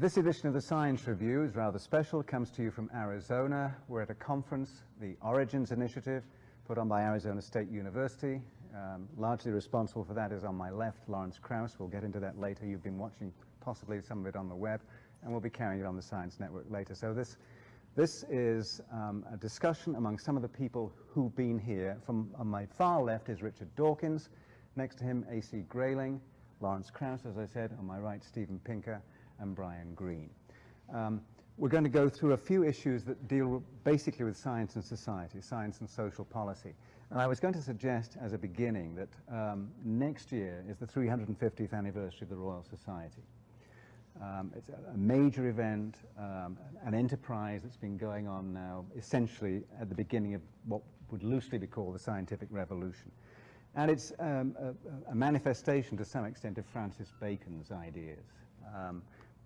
This edition of the Science Review is rather special. It comes to you from Arizona. We're at a conference, the Origins Initiative, put on by Arizona State University. Largely responsible for that is on my left, Lawrence Krauss. We'll get into that later. You've been watching possibly some of it on the web, and we'll be carrying it on the Science Network later. So this is a discussion among some of the people who've been here. On my far left is Richard Dawkins. Next to him, A.C. Grayling, Lawrence Krauss, as I said. On my right, Steven Pinker and Brian Greene. We're going to go through a few issues that deal basically with science and society, science and social policy. And I was going to suggest as a beginning that next year is the 350th anniversary of the Royal Society. It's a major event, an enterprise that's been going on now essentially at the beginning of what would loosely be called the scientific revolution. And it's a manifestation to some extent of Francis Bacon's ideas.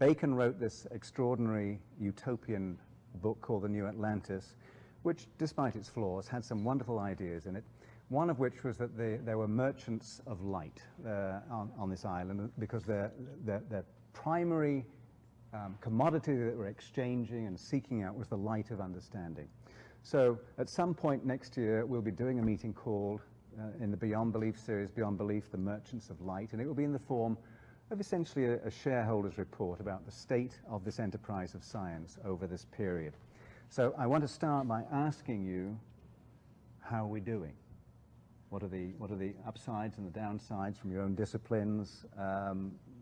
Bacon wrote this extraordinary utopian book called The New Atlantis, which, despite its flaws, had some wonderful ideas in it, one of which was that there were merchants of light on this island because their primary commodity that they were exchanging and seeking out was the light of understanding. So at some point next year, we'll be doing a meeting called, in the Beyond Belief series, Beyond Belief, the Merchants of Light, and it will be in the form of essentially a shareholders report about the state of this enterprise of science over this period. So I want to start by asking you, how are we doing? What are the upsides and the downsides from your own disciplines?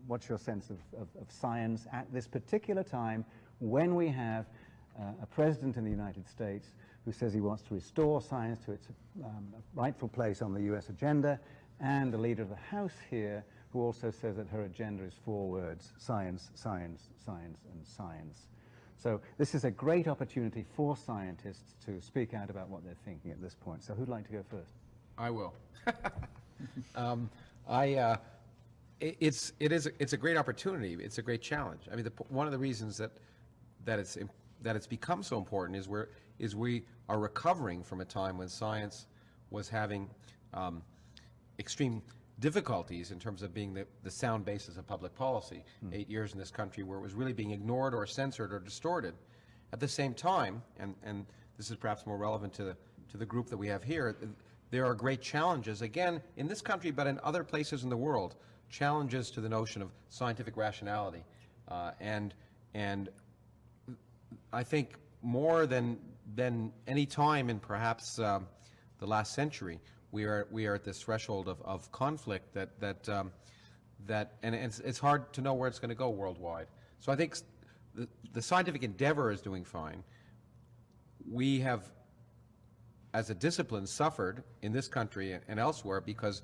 What's your sense of science at this particular time when we have a president in the United States who says he wants to restore science to its rightful place on the US agenda, and the leader of the House here who also says that her agenda is 4 words: science, science, science, and science. So this is a great opportunity for scientists to speak out about what they're thinking at this point. So who'd like to go first? I will. It's a great opportunity. It's a great challenge. I mean, one of the reasons that it's become so important is we are recovering from a time when science was having extreme difficulties in terms of being the sound basis of public policy. 8 years in this country where it was really being ignored or censored or distorted. At the same time, and this is perhaps more relevant to the group that we have here, there are great challenges, again, in this country but in other places in the world, challenges to the notion of scientific rationality. And I think more than any time in perhaps the last century, we are at this threshold of conflict that it's hard to know where it's going to go worldwide. So I think the scientific endeavor is doing fine. We have, as a discipline, suffered in this country and elsewhere because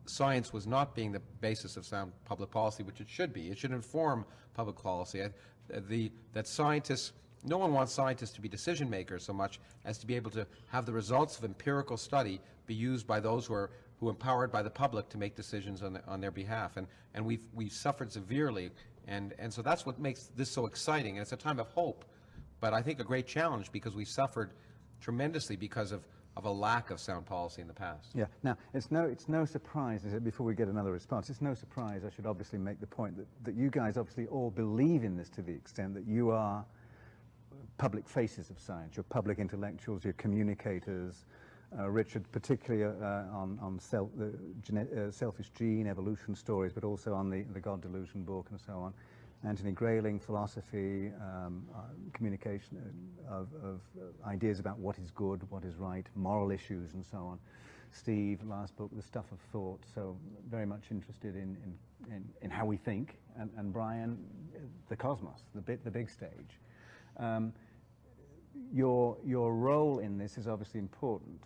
science was not being the basis of sound public policy, which it should be. It should inform public policy. No one wants scientists to be decision makers so much as to be able to have the results of empirical study be used by those who are empowered by the public to make decisions on their behalf. And we've suffered severely, and so that's what makes this so exciting. And it's a time of hope, but I think a great challenge because we've suffered tremendously because of a lack of sound policy in the past. Yeah. Now, it's no surprise, is it, before we get another response, it's no surprise, I should obviously make the point that you guys obviously all believe in this to the extent that you are public faces of science. You're public intellectuals, you're communicators. Richard, particularly on selfish gene evolution stories, but also on the God Delusion book and so on. Anthony Grayling, philosophy, communication of ideas about what is good, what is right, moral issues, and so on. Steve, last book, The Stuff of Thought, so very much interested in how we think. And Brian, the cosmos, the big stage. Your role in this is obviously important.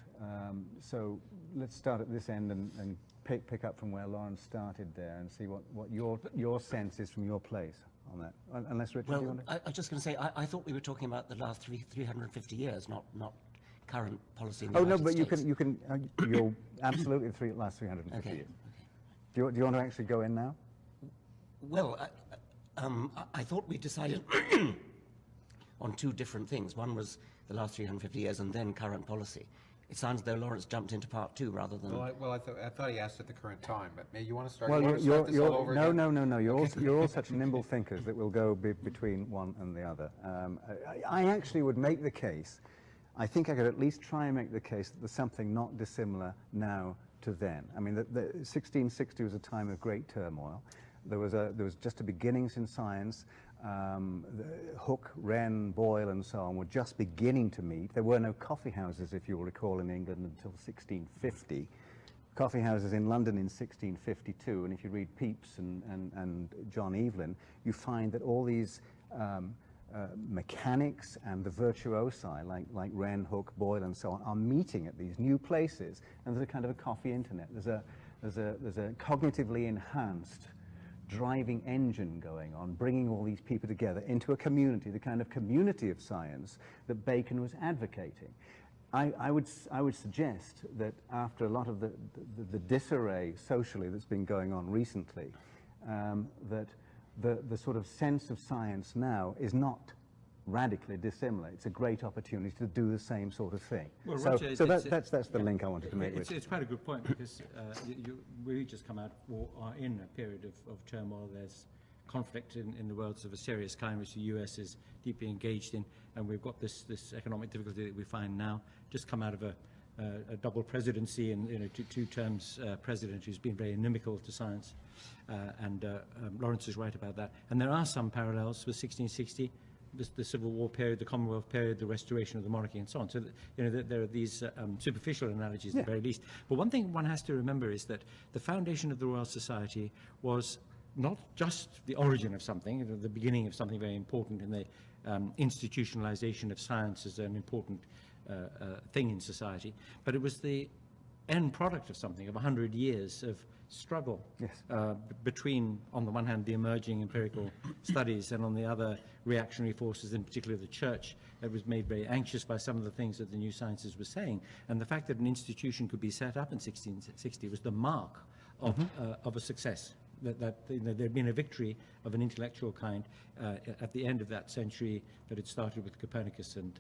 So let's start at this end and pick up from where Lawrence started there and see what your sense is from your place on that. Unless Richard, you want to? I was just going to say, I thought we were talking about the last 350 years, not current policy in the United States. But you can you're absolutely last 350 years. Okay. Do you want to actually go in now? Well, I thought we decided on 2 different things. One was the last 350 years and then current policy. It sounds as though Lawrence jumped into part two rather than... I thought he asked at the current time, but maybe you want to start, Well, you want to start this all over again? no. You're all such nimble thinkers that we'll go between one and the other. I actually would make the case, I think I could at least try and make the case that there's something not dissimilar now to then. I mean, the 1660 was a time of great turmoil. There was just a beginnings in science. Hooke, Wren, Boyle, and so on were just beginning to meet. There were no coffee houses, if you'll recall, in England until 1650. Coffee houses in London in 1652, and if you read Pepys and John Evelyn, you find that all these mechanics and the virtuosi, like Wren, Hooke, Boyle, and so on, are meeting at these new places, and there's a kind of a coffee internet. There's a cognitively enhanced driving engine going on, bringing all these people together into a community, the kind of community of science that Bacon was advocating. I would suggest that after a lot of the disarray socially that's been going on recently, that the sort of sense of science now is not radically dissimilar. It's a great opportunity to do the same sort of thing. Well, Roger, so that's the link I wanted to make. It's quite a good point, because we just come out, or are in a period of turmoil. There's conflict in the worlds of a serious kind, which the US is deeply engaged in, and we've got this economic difficulty that we find now. Just come out of a double presidency, and two terms president who's been very inimical to science, and Lawrence is right about that. And there are some parallels with 1660. The Civil War period, the Commonwealth period, the restoration of the monarchy, and so on. So, there are these superficial analogies at the very least. But one thing one has to remember is that the foundation of the Royal Society was not just the origin of something, the beginning of something very important in the institutionalization of science as an important thing in society, but it was the end product of something, of 100 years of struggle. Yes. Between, on the one hand, the emerging empirical studies, and on the other, reactionary forces, in particular the church, that was made very anxious by some of the things that the new sciences were saying. And the fact that an institution could be set up in 1660 was the mark of, of a success. That there had been a victory of an intellectual kind at the end of that century, that had started with Copernicus and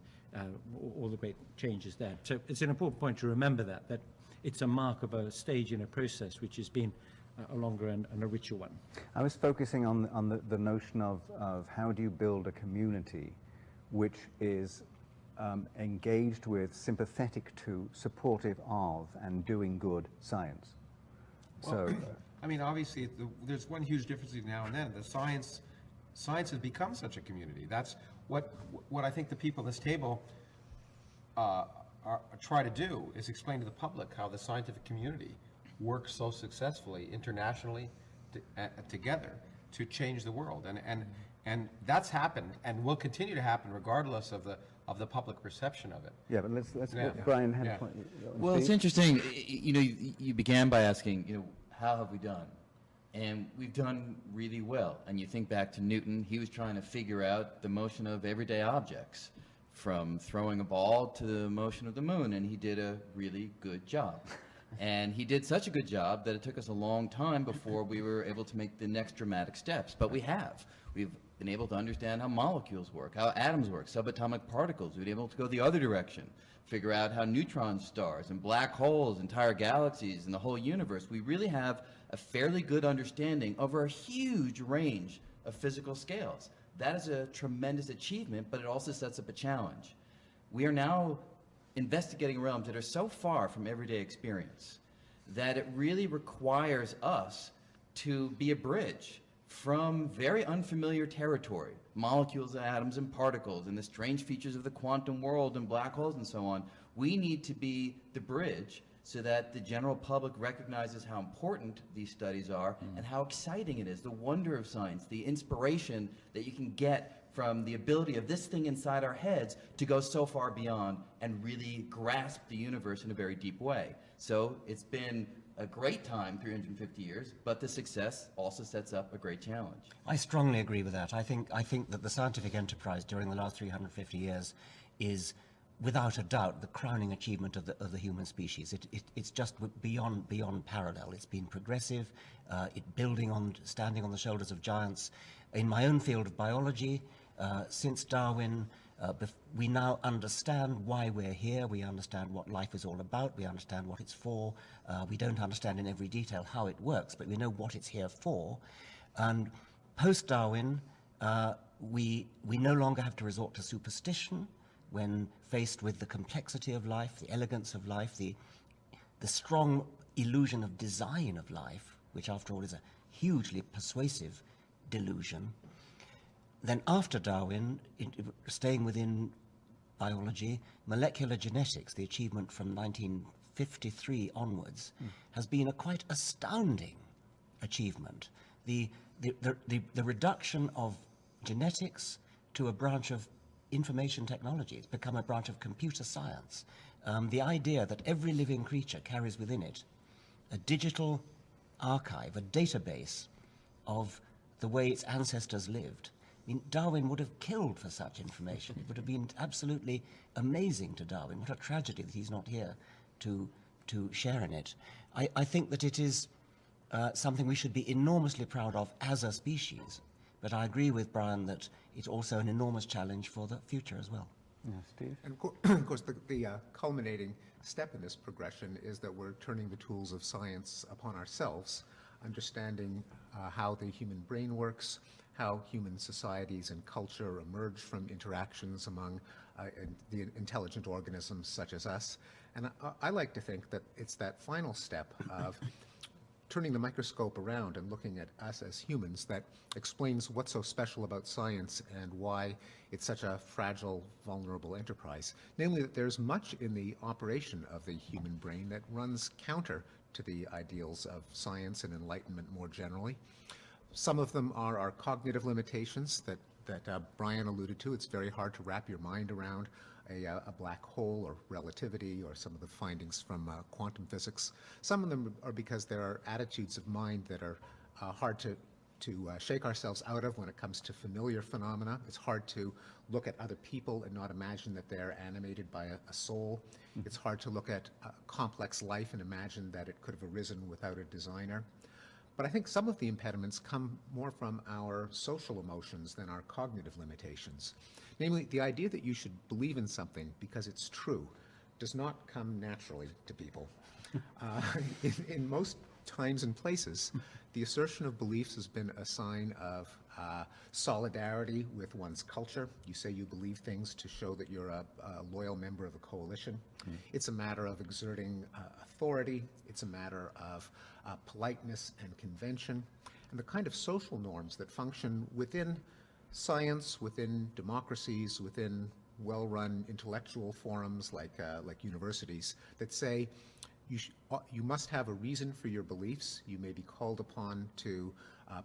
all the great changes there. So it's an important point to remember that it's a mark of a stage in a process which has been a longer and a richer one. I was focusing on the notion of how do you build a community which is engaged with, sympathetic to, supportive of, and doing good science. Well, So, I mean, obviously, there's one huge difference between now and then. The science has become such a community. That's what I think the people at this table try to do, is explain to the public how the scientific community works so successfully internationally together to change the world, and that's happened and will continue to happen regardless of the public perception of it. yeah, but let's Yeah. Brian had Yeah. a point. Well, it's interesting. You began by asking, how have we done? And we've done really well. And you think back to Newton, he was trying to figure out the motion of everyday objects, from throwing a ball to the motion of the moon, and he did a really good job. And he did such a good job that it took us a long time before we were able to make the next dramatic steps. But we have. We've been able to understand how molecules work, how atoms work, subatomic particles. We've been able to go the other direction, figure out how neutron stars and black holes, entire galaxies, and the whole universe. We really have a fairly good understanding over a huge range of physical scales. That is a tremendous achievement, but it also sets up a challenge. We are now investigating realms that are so far from everyday experience that it really requires us to be a bridge from very unfamiliar territory, molecules, atoms, and particles, and the strange features of the quantum world and black holes and so on. We need to be the bridge so that the general public recognizes how important these studies are and how exciting it is, the wonder of science, the inspiration that you can get from the ability of this thing inside our heads to go so far beyond and really grasp the universe in a very deep way. So it's been a great time, 350 years, but the success also sets up a great challenge. I strongly agree with that. I think that the scientific enterprise during the last 350 years is, without a doubt, the crowning achievement of the human species. It's just beyond parallel. It's been progressive, standing on the shoulders of giants. In my own field of biology, since Darwin, We now understand why we're here. We understand what life is all about. We understand what it's for. We don't understand in every detail how it works, but we know what it's here for. And post-Darwin, we no longer have to resort to superstition when faced with the complexity of life, the elegance of life, the strong illusion of design of life, which after all is a hugely persuasive delusion. Then after Darwin, staying within biology, molecular genetics, the achievement from 1953 onwards, has been a quite astounding achievement. The reduction of genetics to a branch of information technology. It's become a branch of computer science. The idea that every living creature carries within it a digital archive, a database of the way its ancestors lived. I mean, Darwin would have killed for such information. It would have been absolutely amazing to Darwin. What a tragedy that he's not here to share in it. I think that it is something we should be enormously proud of as a species. But I agree with Brian that it's also an enormous challenge for the future as well. Yeah, Steve? And of course, the culminating step in this progression is that we're turning the tools of science upon ourselves, understanding how the human brain works, how human societies and culture emerge from interactions among the intelligent organisms such as us. And I like to think that it's that final step of turning the microscope around and looking at us as humans that explains what's so special about science and why it's such a fragile, vulnerable enterprise. Namely, that there's much in the operation of the human brain that runs counter to the ideals of science and enlightenment more generally. Some of them are our cognitive limitations that Brian alluded to. It's very hard to wrap your mind around a black hole or relativity or some of the findings from quantum physics. Some of them are because there are attitudes of mind that are hard to shake ourselves out of when it comes to familiar phenomena. It's hard to look at other people and not imagine that they're animated by a soul. It's hard to look at complex life and imagine that it could have arisen without a designer. But I think some of the impediments come more from our social emotions than our cognitive limitations. Namely, the idea that you should believe in something because it's true does not come naturally to people. In most times and places, the assertion of beliefs has been a sign of solidarity with one's culture. You say you believe things to show that you're a loyal member of a coalition. It's a matter of exerting authority. It's a matter of politeness and convention, and the kind of social norms that function within science, within democracies, within well-run intellectual forums like universities that say you must have a reason for your beliefs. You may be called upon to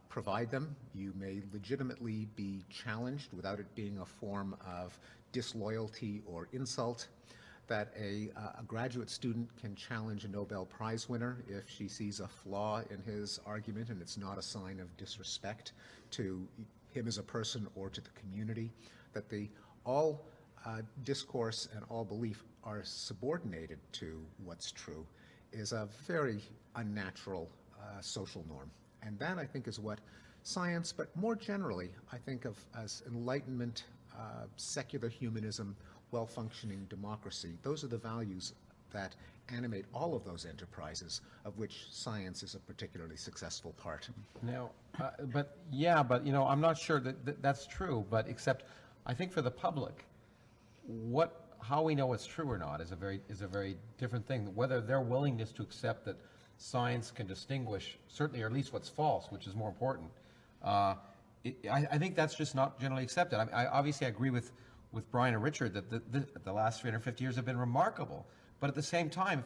provide them. You may legitimately be challenged without it being a form of disloyalty or insult. That a graduate student can challenge a Nobel Prize winner if she sees a flaw in his argument and it's not a sign of disrespect to him as a person or to the community. That all discourse and all belief are subordinated to what's true is a very unnatural social norm. And that, I think, is what science, but more generally, I think of as enlightenment, secular humanism, well-functioning democracy. Those are the values that animate all of those enterprises, of which science is a particularly successful part. Now, but I'm not sure that that's true, but except I think for the public, how we know it's true or not is a very different thing. Whether their willingness to accept that science can distinguish, certainly, or at least what's false, which is more important. I think that's just not generally accepted. I obviously agree with Brian and Richard that the last 350 years have been remarkable. But at the same time,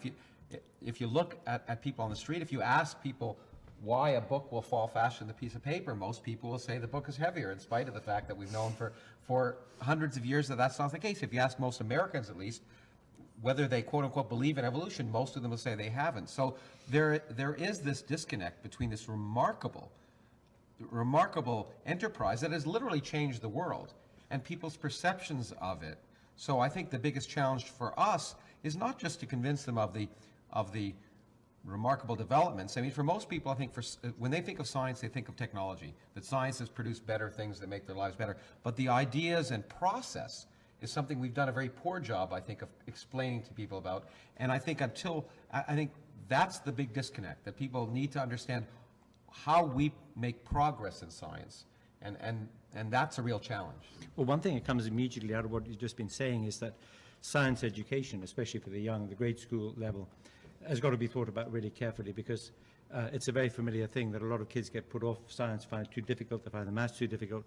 if you look at people on the street, if you ask people why a book will fall faster than a piece of paper, most people will say the book is heavier, in spite of the fact that we've known for hundreds of years that that's not the case. If you ask most Americans, at least, whether they quote-unquote believe in evolution, most of them will say they haven't. So there is this disconnect between this remarkable enterprise that has literally changed the world and people's perceptions of it. So I think the biggest challenge for us is not just to convince them of the remarkable developments. I mean, for most people, I think when they think of science, they think of technology, that science has produced better things that make their lives better. But the ideas and process is something we've done a very poor job, I think, of explaining to people about. And I think I think that's the big disconnect, that people need to understand how we make progress in science. And that's a real challenge. Well, one thing that comes immediately out of what you've just been saying is that science education, especially for the young, the grade school level, has got to be thought about really carefully, because it's a very familiar thing that a lot of kids get put off science, find it too difficult, they find the maths too difficult.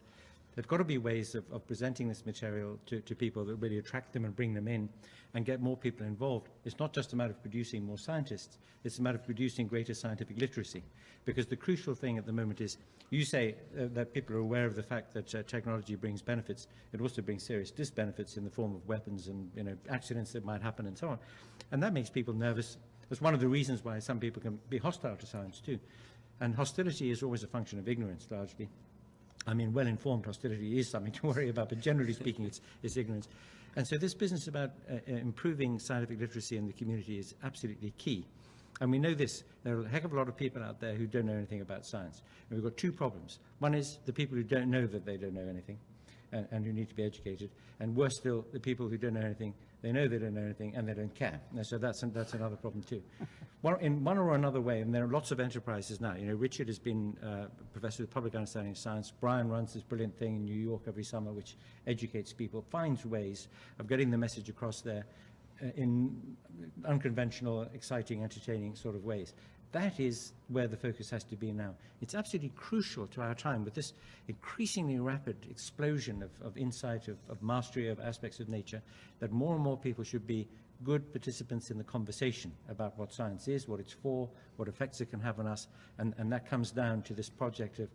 There've got to be ways of presenting this material to people that really attract them and bring them in and get more people involved. It's not just a matter of producing more scientists, it's a matter of producing greater scientific literacy. Because the crucial thing at the moment is, you say that people are aware of the fact that technology brings benefits. It also brings serious disbenefits in the form of weapons and accidents that might happen and so on. And that makes people nervous. That's one of the reasons why some people can be hostile to science too. And hostility is always a function of ignorance, largely. I mean, well-informed hostility is something to worry about, but generally speaking, it's ignorance. And so this business about improving scientific literacy in the community is absolutely key. And we know this. There are a heck of a lot of people out there who don't know anything about science. And we've got two problems. One is the people who don't know that they don't know anything and who need to be educated. And worse still, the people who don't know anything, they know they don't know anything and they don't care. And so that's another problem too. In one or another way, and there are lots of enterprises now. Richard has been Professor of Public Understanding of Science. Brian runs this brilliant thing in New York every summer which educates people, finds ways of getting the message across there in unconventional, exciting, entertaining sort of ways. That is where the focus has to be now. It's absolutely crucial to our time with this increasingly rapid explosion of insight, of mastery of aspects of nature, that more and more people should be good participants in the conversation about what science is, what it's for, what effects it can have on us, and that comes down to this project of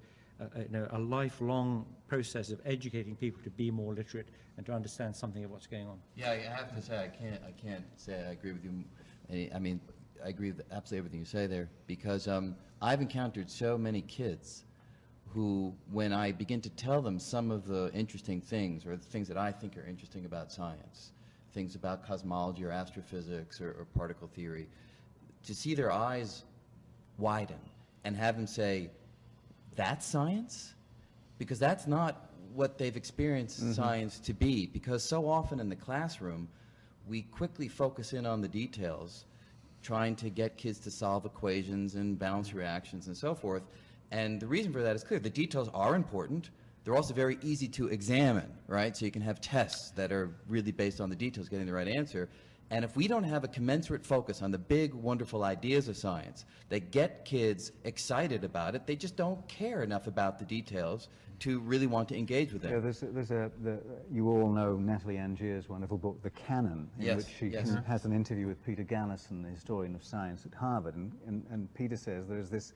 a lifelong process of educating people to be more literate and to understand something of what's going on. Yeah, I have to say, I can't say I agree with you. I mean, I agree with absolutely everything you say there, because I've encountered so many kids who, when I begin to tell them some of the interesting things, or the things that I think are interesting about science, things about cosmology or astrophysics or particle theory, to see their eyes widen and have them say, that's science? Because that's not what they've experienced science to be. Because so often in the classroom, we quickly focus in on the details, trying to get kids to solve equations and balance reactions and so forth. And the reason for that is clear. The details are important. They're also very easy to examine, right? So you can have tests that are really based on the details, getting the right answer. And if we don't have a commensurate focus on the big, wonderful ideas of science that get kids excited about it, they just don't care enough about the details to really want to engage with them. Yeah, you all know Natalie Angier's wonderful book, The Canon, in which she has an interview with Peter Gallison, the historian of science at Harvard. And Peter says there's this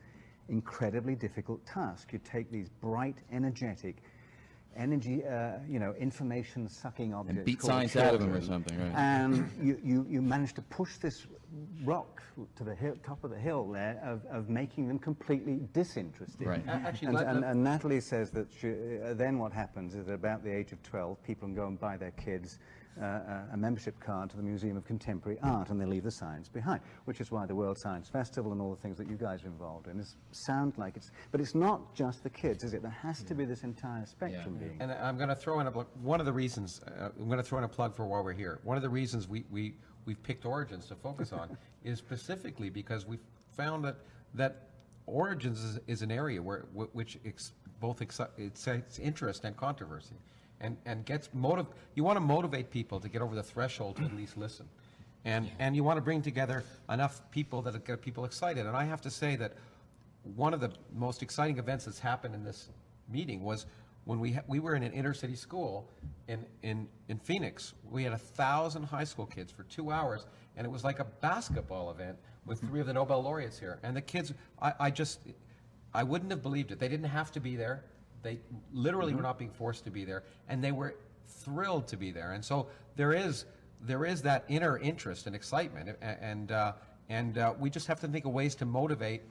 incredibly difficult task. You take these bright, energetic, information-sucking objects. And beat science out of them or something, right? And you manage to push this rock to the top of the hill there of making them completely disinterested. Right. Actually, and Natalie says that then what happens is at about the age of 12, people can go and buy their kids a membership card to the Museum of Contemporary Art, and they leave the science behind, which is why the World Science Festival and all the things that you guys are involved in sound like but it's not just the kids, is it? There has to be this entire spectrum being. And I'm going to throw in one of the reasons, I'm going to throw in a plug for while we're here. One of the reasons we've picked Origins to focus on is specifically because we've found that Origins is an area which both excites interest and controversy. And you want to motivate people to get over the threshold to at least listen. And you want to bring together enough people that get people excited. And I have to say that one of the most exciting events that's happened in this meeting was when we were in an inner city school in Phoenix. We had 1,000 high school kids for 2 hours, and it was like a basketball event with 3 of the Nobel laureates here. And the kids, I wouldn't have believed it. They didn't have to be there. They literally were not being forced to be there, and they were thrilled to be there. And so there is that inner interest and excitement, and we just have to think of ways to motivate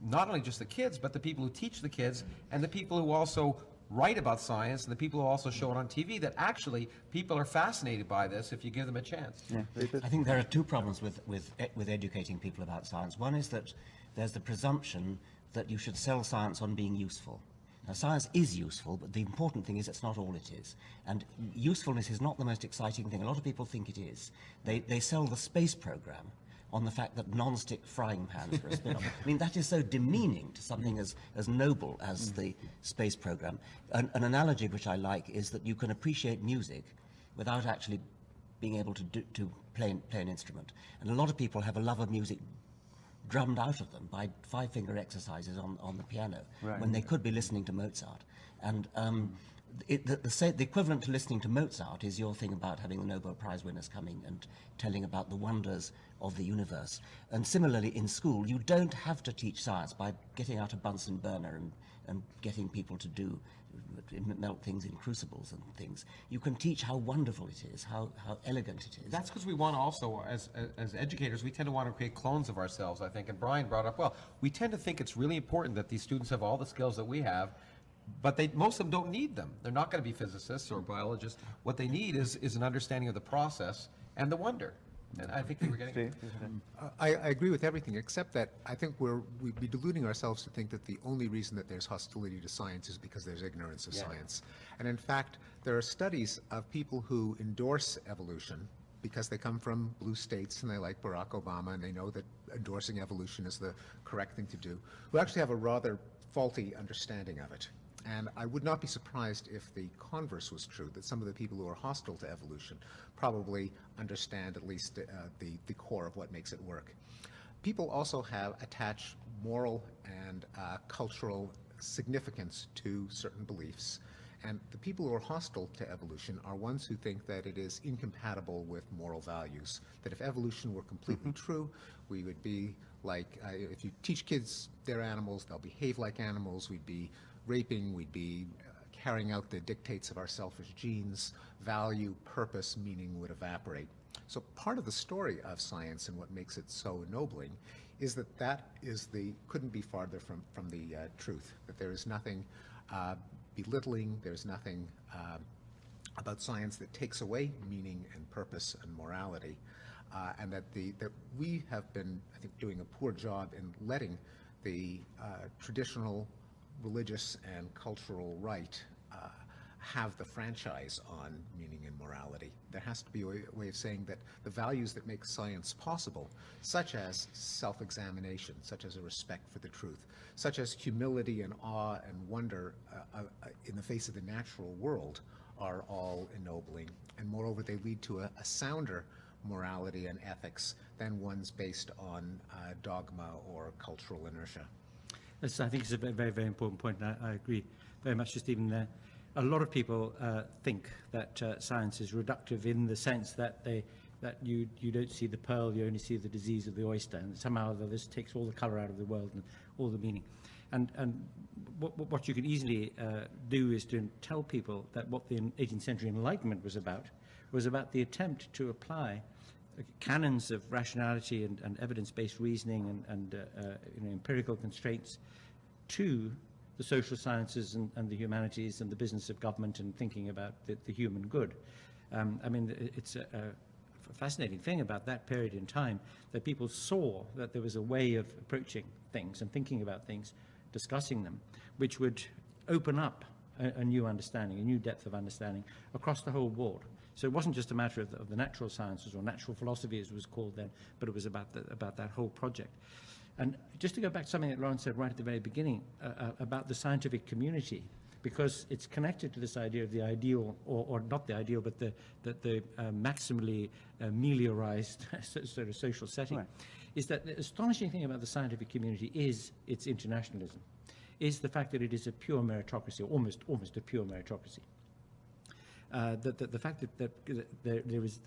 not only just the kids, but the people who teach the kids and the people who also write about science and the people who also show it on TV, that actually people are fascinated by this if you give them a chance. Yeah. I think there are two problems with educating people about science. One is that there's the presumption that you should sell science on being useful. Now, science is useful, but the important thing is it's not all it is. And usefulness is not the most exciting thing. A lot of people think it is. They sell the space program on the fact that non-stick frying pans are a spin-off. I mean, that is so demeaning to something as noble as the space program. An analogy which I like is that you can appreciate music without actually being able to play an instrument. And a lot of people have a love of music drummed out of them by five-finger exercises on the piano, when they could be listening to Mozart. And the equivalent to listening to Mozart is your thing about having the Nobel Prize winners coming and telling about the wonders of the universe. And similarly, in school, you don't have to teach science by getting out a Bunsen burner and getting people to melt things in crucibles and things. You can teach how wonderful it is, how elegant it is. That's because we want also, as educators, we tend to want to create clones of ourselves, I think. And Brian brought up, well, we tend to think it's really important that these students have all the skills that we have, but most of them don't need them. They're not going to be physicists or biologists. What they need is an understanding of the process and the wonder. And I think we were getting... I agree with everything, except that I think we'd be deluding ourselves to think that the only reason that there's hostility to science is because there's ignorance of science. And in fact, there are studies of people who endorse evolution because they come from blue states and they like Barack Obama and they know that endorsing evolution is the correct thing to do, who actually have a rather faulty understanding of it. And I would not be surprised if the converse was true, that some of the people who are hostile to evolution probably understand at least the core of what makes it work. People also attach moral and cultural significance to certain beliefs. And the people who are hostile to evolution are ones who think that it is incompatible with moral values, that if evolution were completely true, we would be like, if you teach kids they're animals, they'll behave like animals, we'd be raping, we'd be carrying out the dictates of our selfish genes, value, purpose, meaning would evaporate. So part of the story of science and what makes it so ennobling is that couldn't be farther from the truth, that there is nothing belittling, there's nothing about science that takes away meaning and purpose and morality, and that we have been, I think, doing a poor job in letting the traditional religious and cultural right have the franchise on meaning and morality. There has to be a way of saying that the values that make science possible, such as self-examination, such as a respect for the truth, such as humility and awe and wonder in the face of the natural world, are all ennobling. And moreover, they lead to a sounder morality and ethics than ones based on dogma or cultural inertia. This, I think, is a very, very important point, and I agree very much with Stephen there. A lot of people think that science is reductive in the sense that you don't see the pearl, you only see the disease of the oyster, and somehow this takes all the colour out of the world and all the meaning. And what you can easily do is to tell people that what the 18th century Enlightenment was about the attempt to apply canons of rationality and evidence-based reasoning and empirical constraints to the social sciences and the humanities and the business of government and thinking about the human good. I mean, it's a fascinating thing about that period in time, that people saw that there was a way of approaching things and thinking about things, discussing them, which would open up a new understanding, a new depth of understanding across the whole board. So it wasn't just a matter of the natural sciences or natural philosophy as it was called then, but it was about that whole project. And just to go back to something that Lawrence said right at the very beginning about the scientific community, because it's connected to this idea of the ideal, or not the ideal, but the maximally meliorized sort of social setting, right, is that the astonishing thing about the scientific community is its internationalism, is the fact that it is a pure meritocracy, or almost a pure meritocracy. The fact that there is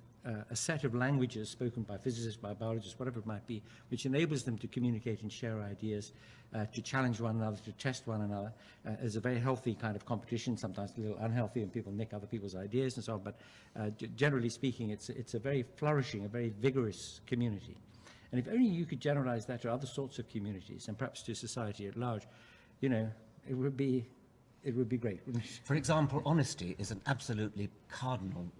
a set of languages spoken by physicists, by biologists, whatever it might be, which enables them to communicate and share ideas, to challenge one another, to test one another. There's a very healthy kind of competition, sometimes a little unhealthy, and people nick other people's ideas and so on, but generally speaking, it's a very flourishing, a very vigorous community. And if only you could generalize that to other sorts of communities, and perhaps to society at large, you know, it would be great, wouldn't it? For example, honesty is an absolutely cardinal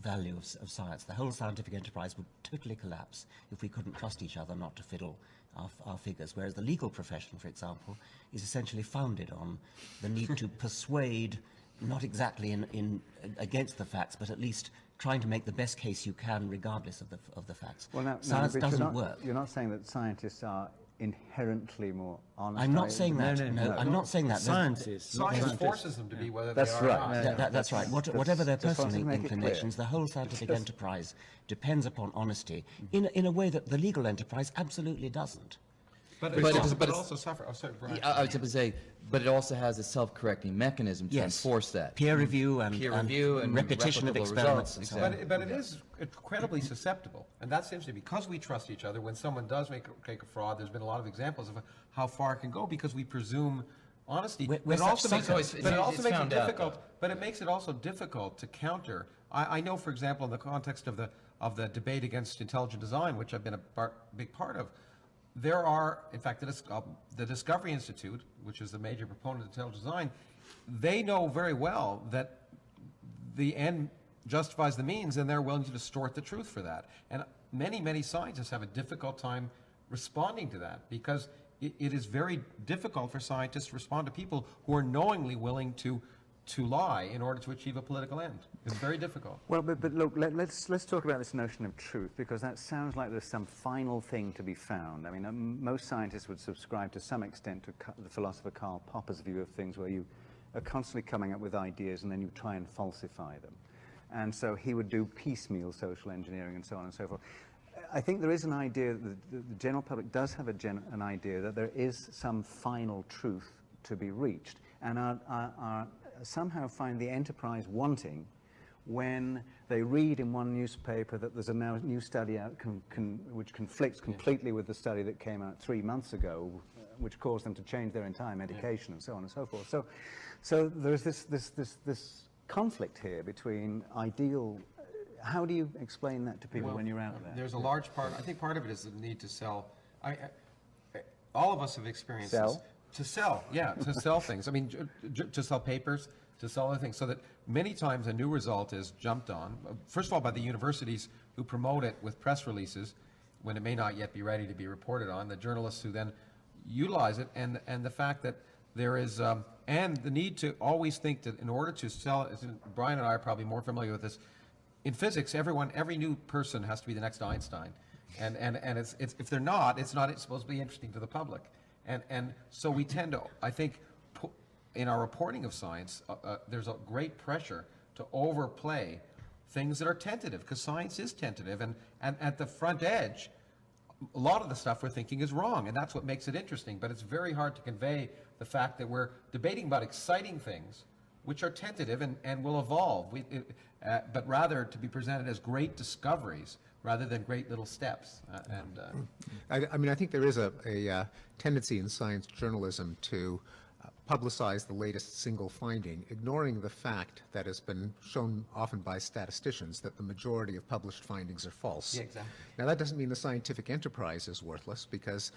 value of science. The whole scientific enterprise would totally collapse if we couldn't trust each other not to fiddle our figures, whereas the legal profession, for example, is essentially founded on the need to persuade, not exactly against the facts, but at least trying to make the best case you can regardless of the facts. Well, now, Science but doesn't work. You're not saying that scientists are inherently more honest. I'm not saying that. no. I'm not saying that. Science is. Science forces them to be whether That's they are right. or not. That's right. Whatever their just wanted personal to make it clear. inclinations, the whole scientific enterprise depends upon honesty in a way that the legal enterprise absolutely doesn't. But But it it's- also, but but it's- also suffer. Oh, sorry, Brian. I was going to say, but it also has a self-correcting mechanism to Yes. enforce that. Peer review and, Peer review and repetition of replicable experiments results, and so on. exactly. But it is incredibly susceptible, and that seems to be because we trust each other. When someone does make a fraud, there's been a lot of examples of how far it can go because we presume honesty. We're But it also such makes suckers. it, but it also It's makes it found out, difficult. though. But it makes it also difficult to counter. I know, for example, in the context of the debate against intelligent design, which I've been a big part of. There are, in fact, the Discovery Institute, which is the major proponent of intelligent design, they know very well that the end justifies the means, and they're willing to distort the truth for that. And many, many scientists have a difficult time responding to that because it is very difficult for scientists to respond to people who are knowingly willing to lie in order to achieve a political end. It's very difficult. Well, but look, let's talk about this notion of truth, because that sounds like there's some final thing to be found. I mean, most scientists would subscribe to some extent to the philosopher Karl Popper's view of things, where you are constantly coming up with ideas and then you try and falsify them. And so he would do piecemeal social engineering and so on and so forth. I think there is an idea, the general public does have an idea that there is some final truth to be reached, and are somehow find the enterprise wanting when they read in one newspaper that there's a new study out which conflicts completely with the study that came out 3 months ago, which caused them to change their entire medication and so on and so forth. So there's this conflict here between ideal. How do you explain that to people when you're out there? There's a large part. I think part of it is the need to sell. All of us have experienced Sell? this. To sell, yeah, to sell things. I mean, to sell papers, to sell other things, so that many times a new result is jumped on. First of all, by the universities who promote it with press releases, when it may not yet be ready to be reported on. The journalists who then utilize it, and the fact that there is, and the need to always think that in order to sell it. Brian and I are probably more familiar with this. In physics, every new person has to be the next Einstein, and it's if they're not, it's not supposed to be interesting to the public. And so we tend to, I think, in our reporting of science, there's a great pressure to overplay things that are tentative, because science is tentative, and at the front edge, a lot of the stuff we're thinking is wrong, and that's what makes it interesting. But it's very hard to convey the fact that we're debating about exciting things, which are tentative and will evolve, but rather to be presented as great discoveries rather than great little steps. I mean, I think there is a tendency in science journalism to publicize the latest single finding, ignoring the fact that has been shown often by statisticians that the majority of published findings are false. Yeah, exactly. Now, that doesn't mean the scientific enterprise is worthless, because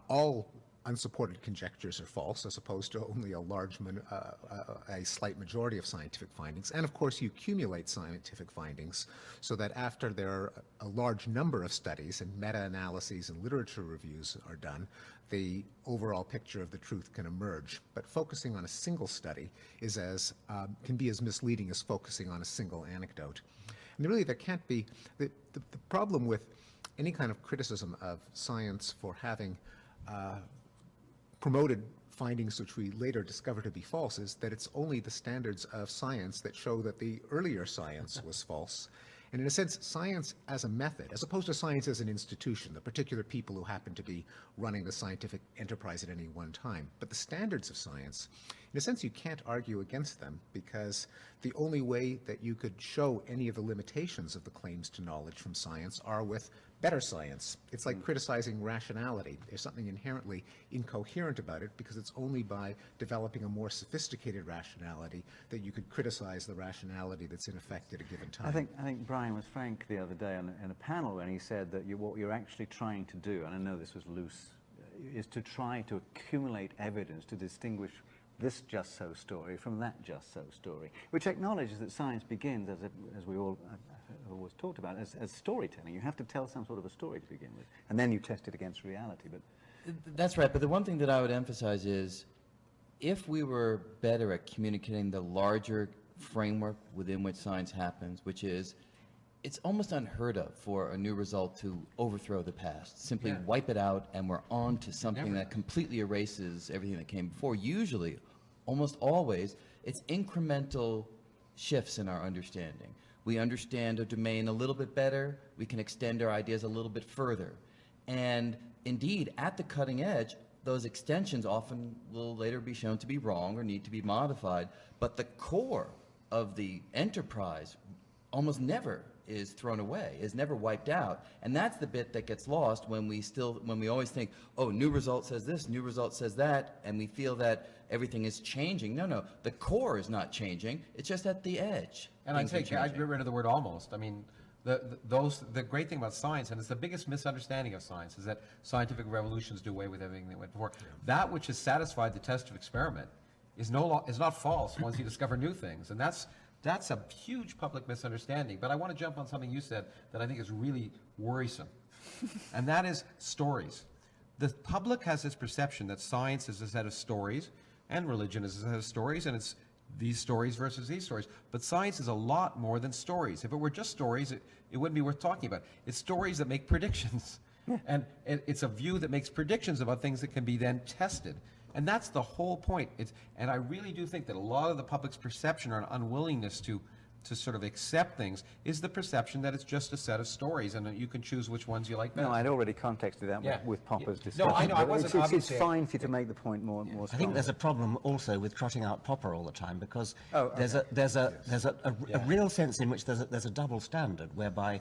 all unsupported conjectures are false, as opposed to only a slight majority of scientific findings. And of course, you accumulate scientific findings so that after there are a large number of studies and meta-analyses and literature reviews are done, the overall picture of the truth can emerge. But focusing on a single study is can be as misleading as focusing on a single anecdote. And really, there can't be the problem with any kind of criticism of science for having promoted findings which we later discover to be false is that it's only the standards of science that show that the earlier science was false. And in a sense, science as a method, as opposed to science as an institution, the particular people who happen to be running the scientific enterprise at any one time, but the standards of science, in a sense, you can't argue against them, because the only way that you could show any of the limitations of the claims to knowledge from science are with better science. It's like criticizing rationality. There's something inherently incoherent about it, because it's only by developing a more sophisticated rationality that you could criticize the rationality that's in effect at a given time. I think Brian was frank the other day in a panel when he said that what you're actually trying to do, and I know this was loose, is to try to accumulate evidence to distinguish this just-so story from that just-so story, which acknowledges that science begins, as we all have always talked about as storytelling. You have to tell some sort of a story to begin with, and then you test it against reality. But That's right, but the one thing that I would emphasize is if we were better at communicating the larger framework within which science happens, which is it's almost unheard of for a new result to overthrow the past, simply Yeah. wipe it out, and we're on to something Never. that completely erases everything that came before. Usually, almost always, it's incremental shifts in our understanding. We understand a domain a little bit better, we can extend our ideas a little bit further. And indeed, at the cutting edge, those extensions often will later be shown to be wrong or need to be modified, but the core of the enterprise almost never is thrown away, is never wiped out. And that's the bit that gets lost when we always think, oh, new result says this, new result says that, and we feel that everything is changing. No, the core is not changing, it's just at the edge. And I'd get rid of the word almost. I mean, the great thing about science, and it's the biggest misunderstanding of science, is that scientific revolutions do away with everything that went before. That which has satisfied the test of experiment is not false once you discover new things. And that's a huge public misunderstanding. But I want to jump on something you said that I think is really worrisome, and that is stories. The public has this perception that science is a set of stories, and religion is a set of stories, and it's these stories versus these stories. But science is a lot more than stories. If it were just stories, it wouldn't be worth talking about. It's stories that make predictions. And it's a view that makes predictions about things that can be then tested. And that's the whole point. And I really do think that a lot of the public's perception or an unwillingness to sort of accept things is the perception that it's just a set of stories and that you can choose which ones you like best. no, I'd already contexted that Yeah. with Popper's No, discussion. I know, I but wasn't it's obviously- fine for you to make the point more I strongly. think there's a problem also with trotting out Popper all the time because Oh, there's a real sense in which there's a double standard whereby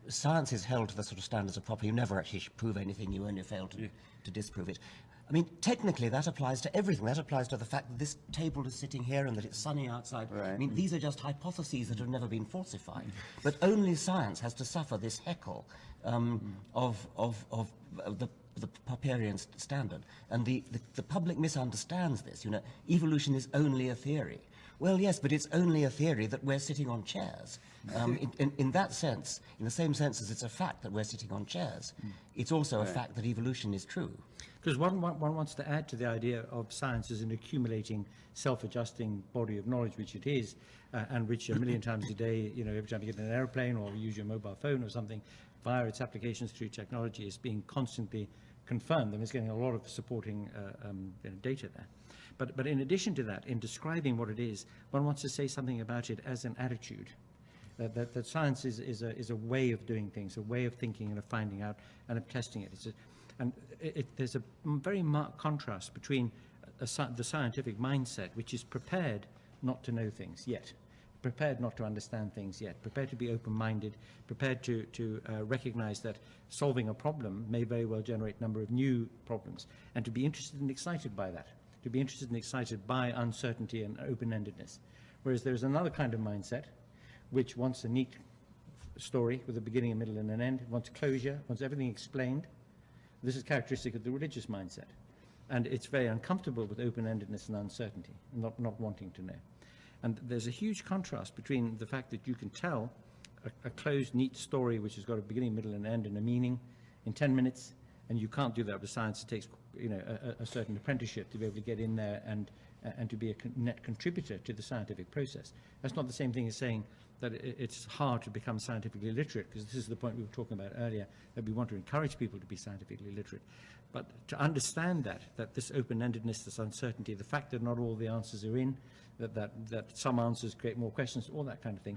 science is held to the sort of standards of Popper. You never actually prove anything, you only fail to disprove it. I mean, technically that applies to everything. That applies to the fact that this table is sitting here and that it's sunny outside. Right. I mean, these are just hypotheses that have never been falsified. But only science has to suffer this heckle of the Popperian standard. And the public misunderstands this. You know, evolution is only a theory. Well, yes, but it's only a theory that we're sitting on chairs. In that sense, in the same sense as it's a fact that we're sitting on chairs, it's also a fact that evolution is true. Because one wants to add to the idea of science as an accumulating, self-adjusting body of knowledge, which it is, and which a million times a day, you know, every time you get in an airplane or use your mobile phone or something, via its applications through technology, is being constantly confirmed, and it's getting a lot of supporting data there. But in addition to that, in describing what it is, one wants to say something about it as an attitude. That science is a way of doing things, a way of thinking and of finding out and of testing it. There's a very marked contrast between the scientific mindset, which is prepared not to know things yet, prepared not to understand things yet, prepared to be open-minded, prepared to recognize that solving a problem may very well generate a number of new problems, and to be interested and excited by that, to be interested and excited by uncertainty and open-endedness. Whereas there's another kind of mindset which wants a neat story with a beginning, a middle, and an end, wants closure, wants everything explained. This is characteristic of the religious mindset. And it's very uncomfortable with open-endedness and uncertainty, not wanting to know. And there's a huge contrast between the fact that you can tell a closed, neat story which has got a beginning, middle, and end and a meaning in 10 minutes, and you can't do that with science. It takes, you know, a certain apprenticeship to be able to get in there and to be a net contributor to the scientific process. That's not the same thing as saying that it's hard to become scientifically literate, because this is the point we were talking about earlier, that we want to encourage people to be scientifically literate. But to understand that this open-endedness, this uncertainty, the fact that not all the answers are in, that some answers create more questions, all that kind of thing,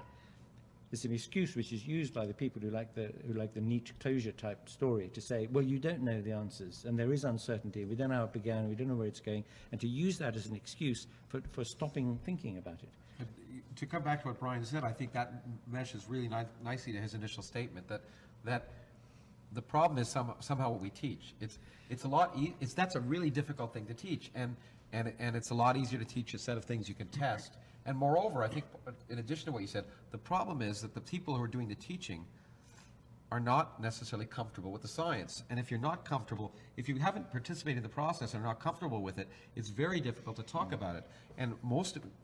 is an excuse which is used by the people who like the neat closure type story to say, well, you don't know the answers, and there is uncertainty, we don't know how it began, we don't know where it's going, and to use that as an excuse for stopping thinking about it. To come back to what Brian said, I think that meshes really nicely to his initial statement that the problem is somehow what we teach. It's a lot. That's a really difficult thing to teach, and it's a lot easier to teach a set of things you can test. And moreover, I think, in addition to what you said, the problem is that the people who are doing the teaching are not necessarily comfortable with the science. And if you're not comfortable, if you haven't participated in the process and are not comfortable with it, it's very difficult to talk about it. And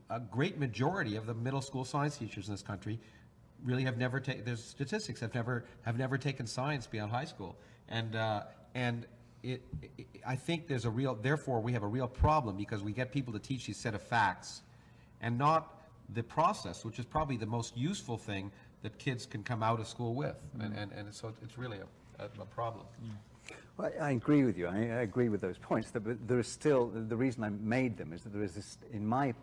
a great majority of the middle school science teachers in this country really have never taken, there's statistics, have never taken science beyond high school. And I think there's a real, therefore we have a real problem, because we get people to teach these set of facts and not the process, which is probably the most useful thing that kids can come out of school with. And so it's really a problem. Well, I agree with you. I agree with those points. But there is still, the reason I made them is that there is this, in my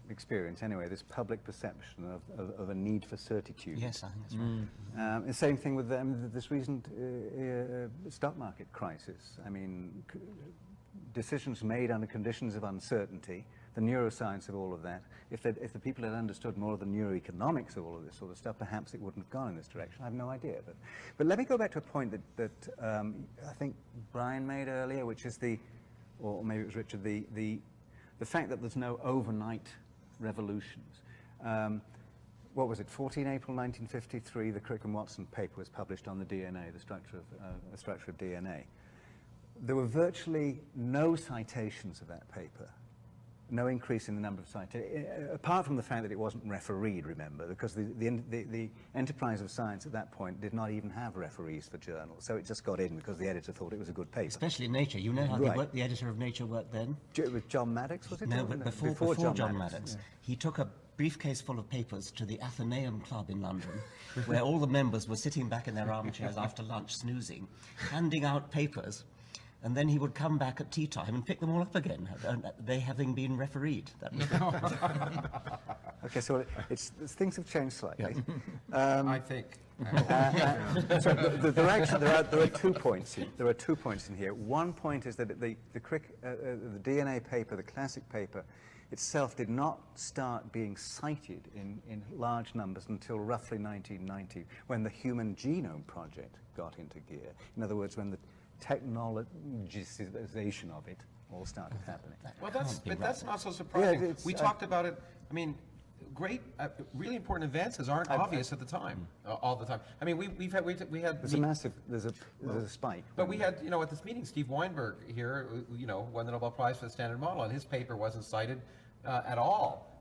experience anyway, this public perception of a need for certitude. Yes, I think that's right. The same thing with this recent stock market crisis. I mean, decisions made under conditions of uncertainty, the neuroscience of all of that. If the people had understood more of the neuroeconomics of all of this sort of stuff, perhaps it wouldn't have gone in this direction. I have no idea. But let me go back to a point that I think Brian made earlier, which is or maybe it was Richard, the fact that there's no overnight revolutions. What was it, 14 April 1953, the Crick and Watson paper was published on the DNA, the structure of DNA. There were virtually no citations of that paper, no increase in the number of citations, apart from the fact that it wasn't refereed, remember, because the enterprise of science at that point did not even have referees for journals, so it just got in because the editor thought it was a good paper. Especially Nature. You know how the editor of Nature worked then? With John Maddox, was it? No, but before John Maddox. He took a briefcase full of papers to the Athenaeum Club in London, where all the members were sitting back in their armchairs after lunch, snoozing, handing out papers, and then he would come back at tea time and pick them all up again, they having been refereed. That was Okay, so things have changed slightly. I think. So there are 2 points. There are 2 points in here. One point is that the DNA paper, the classic paper, itself did not start being cited in large numbers until roughly 1990, when the Human Genome Project got into gear. In other words, when the technologization of it all started happening. Well, that's not so surprising. Yeah, we talked about it. I mean, great, really important advances aren't obvious at the time, all the time. I mean, we had. There's a massive. There's a spike. But we had, at this meeting, Steve Weinberg here, won the Nobel Prize for the Standard Model, and his paper wasn't cited at all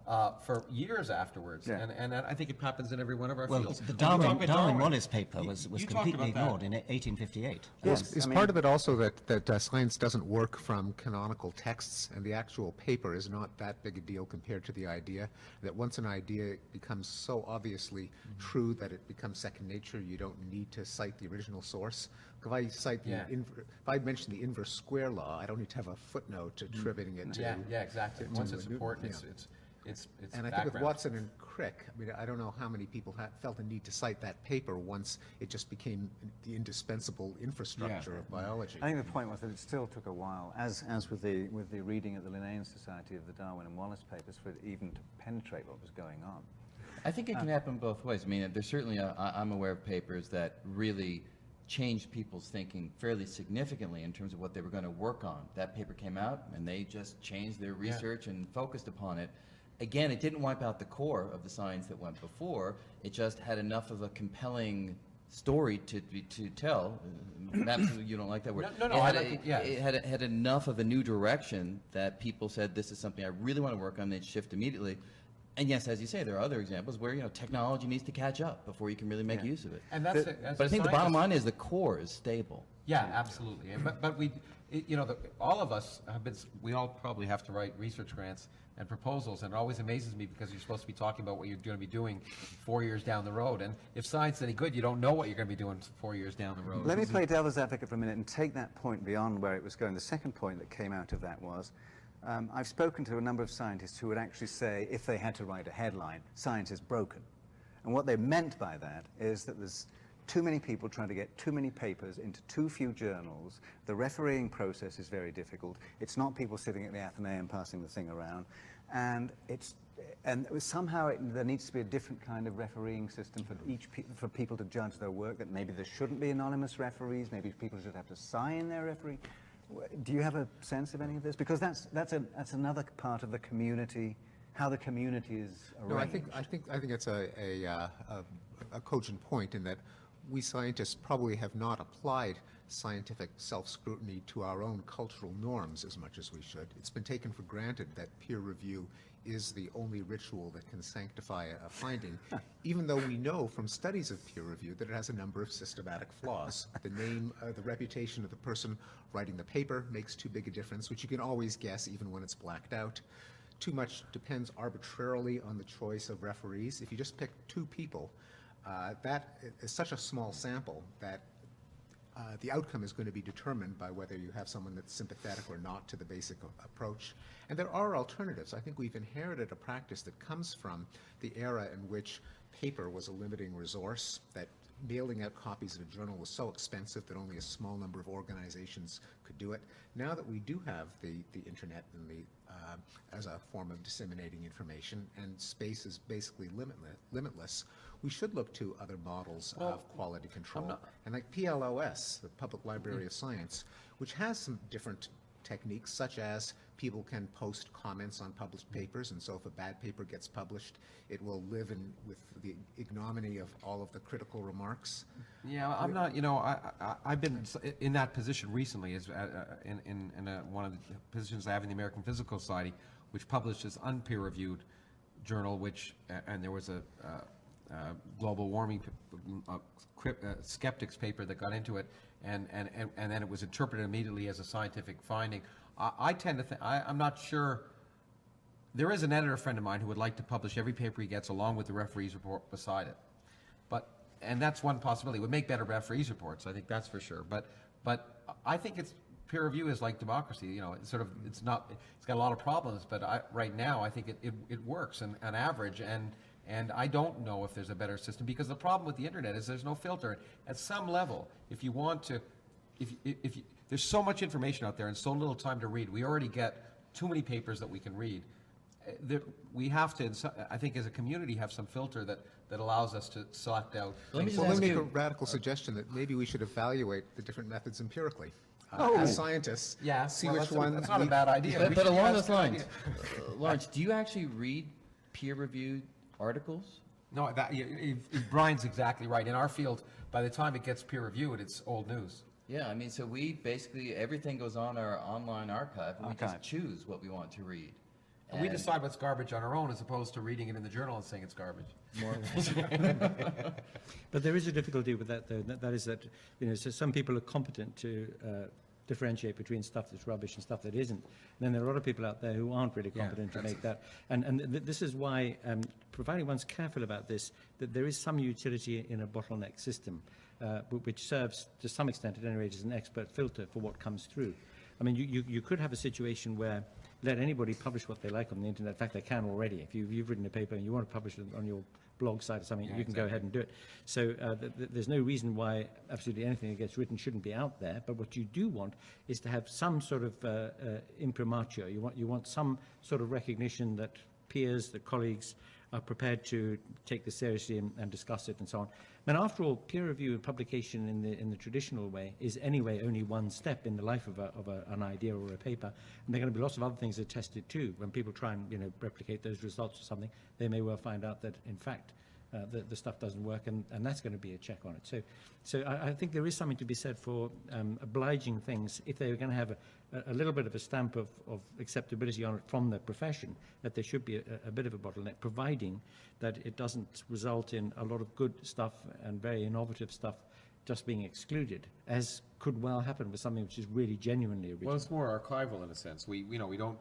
for years afterwards. Yeah. And I think it happens in every one of our well, fields. the Darwin-Wallace paper was You completely talked about ignored in 1858. Yes, Is part of it also that science doesn't work from canonical texts, and the actual paper is not that big a deal compared to the idea, that once an idea becomes so obviously true that it becomes second nature, you don't need to cite the original source? If I cite if I mention the inverse square law, I don't need to have a footnote attributing it to. Yeah, exactly. Once it's important, it's And I think with Watson and Crick, I mean, I don't know how many people felt the need to cite that paper once it just became the indispensable infrastructure of biology. I think the point was that it still took a while, as with the reading at the Linnaean Society of the Darwin and Wallace papers, for it even to penetrate what was going on. I think it can happen both ways. I mean, there's certainly, I'm aware of papers that really changed people's thinking fairly significantly in terms of what they were going to work on. That paper came out, and they just changed their research and focused upon it. Again, it didn't wipe out the core of the science that went before. It just had enough of a compelling story to tell. Perhaps you don't like that word. No, it had enough of a new direction that people said, this is something I really want to work on. They'd shift immediately. And yes, as you say, there are other examples where technology needs to catch up before you can really make use of it. And that's but I think the bottom line is the core is stable. Yeah, absolutely. But all of us have been. We all probably have to write research grants and proposals, and it always amazes me because you're supposed to be talking about what you're going to be doing 4 years down the road. And if science is any good, you don't know what you're going to be doing 4 years down the road. Let me play devil's advocate for a minute and take that point beyond where it was going. The second point that came out of that was, I've spoken to a number of scientists who would actually say, if they had to write a headline, science is broken. And what they meant by that is that there's too many people trying to get too many papers into too few journals. The refereeing process is very difficult. It's not people sitting at the Athenaeum passing the thing around. And somehow there needs to be a different kind of refereeing system for people to judge their work, that maybe there shouldn't be anonymous referees, maybe people should have to sign their referee. Do you have a sense of any of this? Because that's another part of the community, how the community is arranged. No, I think it's a cogent point in that we scientists probably have not applied scientific self-scrutiny to our own cultural norms as much as we should. It's been taken for granted that peer review is the only ritual that can sanctify a finding, even though we know from studies of peer review that it has a number of systematic flaws. The name, the reputation of the person writing the paper makes too big a difference, which you can always guess even when it's blacked out. Too much depends arbitrarily on the choice of referees. If you just pick 2 people, that is such a small sample that the outcome is going to be determined by whether you have someone that's sympathetic or not to the basic approach. And there are alternatives. I think we've inherited a practice that comes from the era in which paper was a limiting resource, that mailing out copies of a journal was so expensive that only a small number of organizations could do it. Now that we do have the internet and as a form of disseminating information, and space is basically limitless, we should look to other models of quality control. And like PLOS, the Public Library of Science, which has some different techniques, such as people can post comments on published papers, and so if a bad paper gets published, it will live with the ignominy of all of the critical remarks. Yeah, I'm not, I've been in that position recently, as in one of the positions I have in the American Physical Society, which published this unpeer-reviewed journal, and there was a global warming skeptics paper that got into it, and then it was interpreted immediately as a scientific finding. I tend to think, I'm not sure, there is an editor friend of mine who would like to publish every paper he gets along with the referee's report beside it. And that's one possibility. It would make better referees reports, I think that's for sure. But I think peer review is like democracy, it's got a lot of problems, but right now I think it works on average, and I don't know if there's a better system, because the problem with the internet is there's no filter. At some level, if you want to, there's so much information out there and so little time to read. We already get too many papers that we can read. We have to, I think as a community, have some filter that allows us to select out. Let me just Well, let ask me make a you, radical suggestion that maybe we should evaluate the different methods empirically. Oh. As scientists, Yeah, see well, which that's one. that's not a bad idea. but along That's those a good lines, idea. Lawrence, do you actually read peer-reviewed articles? No, Brian's exactly right. In our field, by the time it gets peer-reviewed, it's old news. Yeah, I mean, so we basically, everything goes on our online archive, and we just Archive. choose what we want to read. And we decide what's garbage on our own, as opposed to reading it in the journal and saying it's garbage. But there is a difficulty with that, though. That is that, so some people are competent to differentiate between stuff that's rubbish and stuff that isn't. And then there are a lot of people out there who aren't really competent to make that. And this is why, providing one's careful about this, that there is some utility in a bottleneck system, which serves, to some extent at any rate, as an expert filter for what comes through. I mean, you could have a situation where let anybody publish what they like on the internet. In fact, they can already. If you've written a paper and you want to publish it on your blog site or something, you can go ahead and do it. So there's no reason why absolutely anything that gets written shouldn't be out there. But what you do want is to have some sort of imprimatur. You want some sort of recognition that peers, that colleagues are prepared to take this seriously and discuss it and so on. And after all, peer review and publication in the traditional way is anyway only one step in the life of an idea or a paper. And there are going to be lots of other things that are tested too. When people try and replicate those results or something, they may well find out that in fact the stuff doesn't work, and that's going to be a check on it. So I think there is something to be said for obliging things if they're going to have a little bit of a stamp of acceptability on it from the profession, that there should be a bit of a bottleneck, providing that it doesn't result in a lot of good stuff and very innovative stuff just being excluded, as could well happen with something which is really genuinely original. Well, it's more archival in a sense. We don't,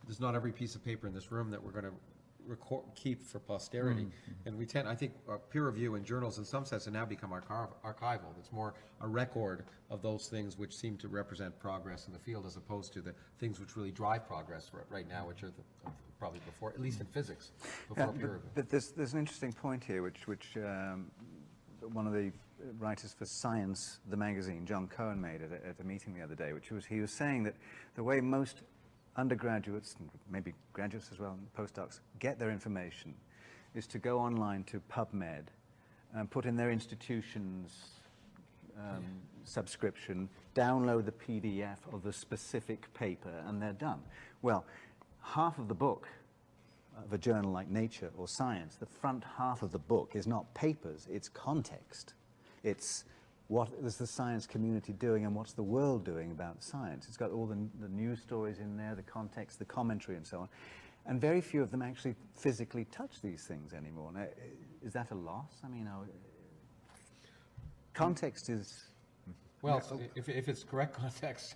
there's not every piece of paper in this room that we're going to keep for posterity. And we tend, I think, peer review in journals in some sense have now become archival. It's more a record of those things which seem to represent progress in the field, as opposed to the things which really drive progress right now, which are probably before, at least in physics, before peer review. But there's an interesting point here, which one of the writers for Science, the magazine, John Cohen, made at a meeting the other day, which was, he was saying that the way most undergraduates, and maybe graduates as well, and postdocs, get their information is to go online to PubMed and put in their institution's subscription, download the PDF of the specific paper, and they're done. Well, half of the book of a journal like Nature or Science, the front half of the book is not papers, it's context. It's what is the science community doing and what's the world doing about science. It's got all the news stories in there, the context, the commentary and so on. And very few of them actually physically touch these things anymore. Now, is that a loss? I mean, context is... Well, if it's correct context,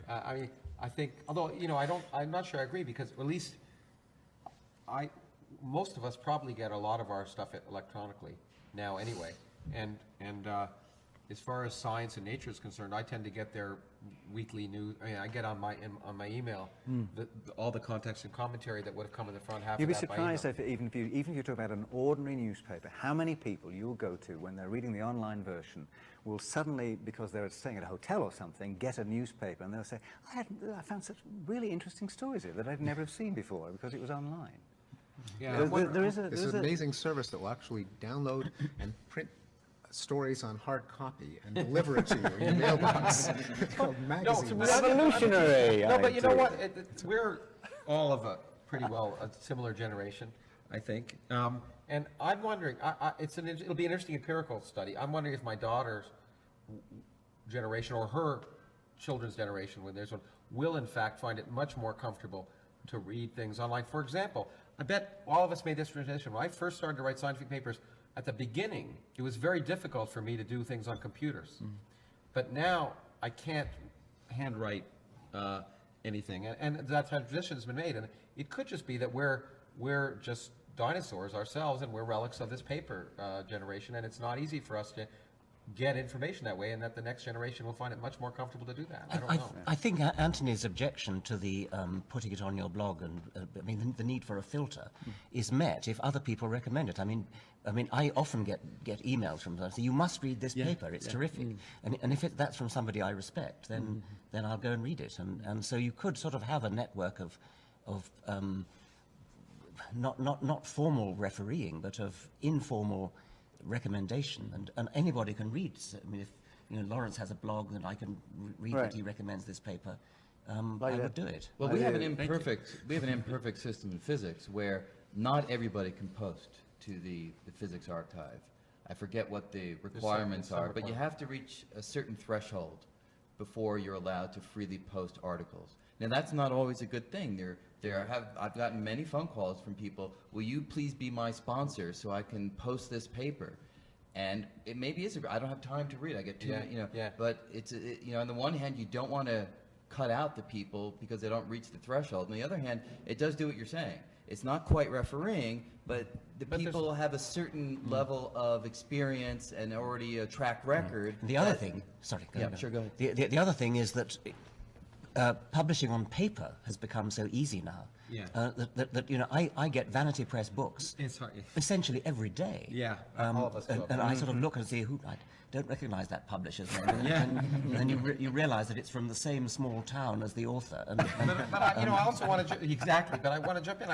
I mean, I think, although, you know, I'm not sure I agree, because at least most of us probably get a lot of our stuff electronically now anyway. And as far as science and nature is concerned, I tend to get their weekly news. I mean, I get on my email all the context and commentary that would have come in the front half. You'd be of that by surprised email. if even if you talk about an ordinary newspaper, how many people you'll go to when they're reading the online version will suddenly, because they're staying at a hotel or something, get a newspaper and they'll say, I found such really interesting stories here that I'd never have seen before because it was online. Yeah, There's an amazing service that will actually download and print stories on hard copy and deliver it to you in your mailbox. It's called magazines. revolutionary. No, but you know what? We're all of a pretty well a similar generation, I think. And I'm wondering, it'll be an interesting empirical study. I'm wondering if my daughter's generation or her children's generation, when there's one, will in fact find it much more comfortable to read things online. For example, I bet all of us made this transition. When I first started to write scientific papers, at the beginning, it was very difficult for me to do things on computers. But now I can't handwrite anything, and that transition has been made. And it could just be that we're just dinosaurs ourselves, and we're relics of this paper generation, and it's not easy for us to get information that way, and that the next generation will find it much more comfortable to do that. I don't know. I think Anthony's objection to the putting it on your blog and I mean the need for a filter is met if other people recommend it. I mean I often get emails from them saying, you must read this paper, it's terrific. And if that's from somebody I respect, then I'll go and read it. And so you could sort of have a network of not formal refereeing, but of informal recommendation, and anybody can read. I mean, if you know Lawrence has a blog, then I can read that he recommends this paper. I would do it. Well, we have an imperfect system in physics where not everybody can post to the physics archive. I forget what the requirements are, but you have to reach a certain threshold before you're allowed to freely post articles. Now, that's not always a good thing. I've gotten many phone calls from people, will you please be my sponsor so I can post this paper? And it maybe is, I don't have time to read, I get too many, but on the one hand, you don't want to cut out the people because they don't reach the threshold. On the other hand, it does do what you're saying. It's not quite refereeing, but people have a certain level of experience and already a track record. The other thing, sorry, go ahead. Sure, go ahead. The other thing is that publishing on paper has become so easy now. That I get Vanity Press books essentially every day. All of us do. And I sort of look and see I don't recognize that publisher's name. And then you realize that it's from the same small town as the author. But I also want to exactly. But I want to jump in.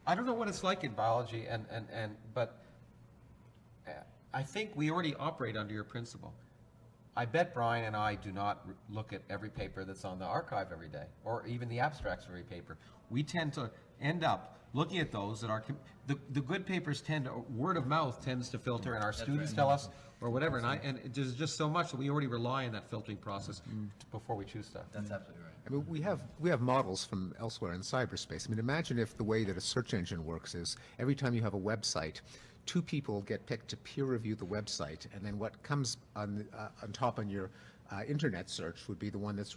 I don't know what it's like in biology, but I think we already operate under your principle. I bet Brian and I do not look at every paper that's on the archive every day, or even the abstracts of every paper. We tend to end up looking at those that are, the good papers word of mouth tends to filter, and our students tell us, or whatever, and there's just so much that we already rely on that filtering process before we choose stuff. That's absolutely right. I mean, we have models from elsewhere in cyberspace. I mean, imagine if the way that a search engine works is every time you have a website, 2 people get picked to peer review the website, and then what comes on top on your internet search would be the one that's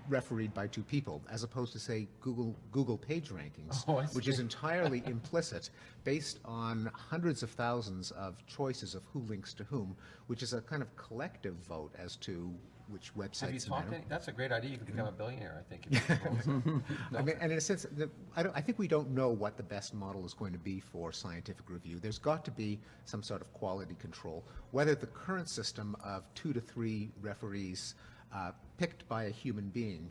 refereed by 2 people, as opposed to, say, Google page rankings, which is entirely implicit, based on hundreds of thousands of choices of who links to whom, which is a kind of collective vote as to which websites. Have you talked to any? That's a great idea. You could become a billionaire, I think. If you I mean, and in a sense, I think we don't know what the best model is going to be for scientific review. There's got to be some sort of quality control. Whether the current system of 2 to 3 referees picked by a human being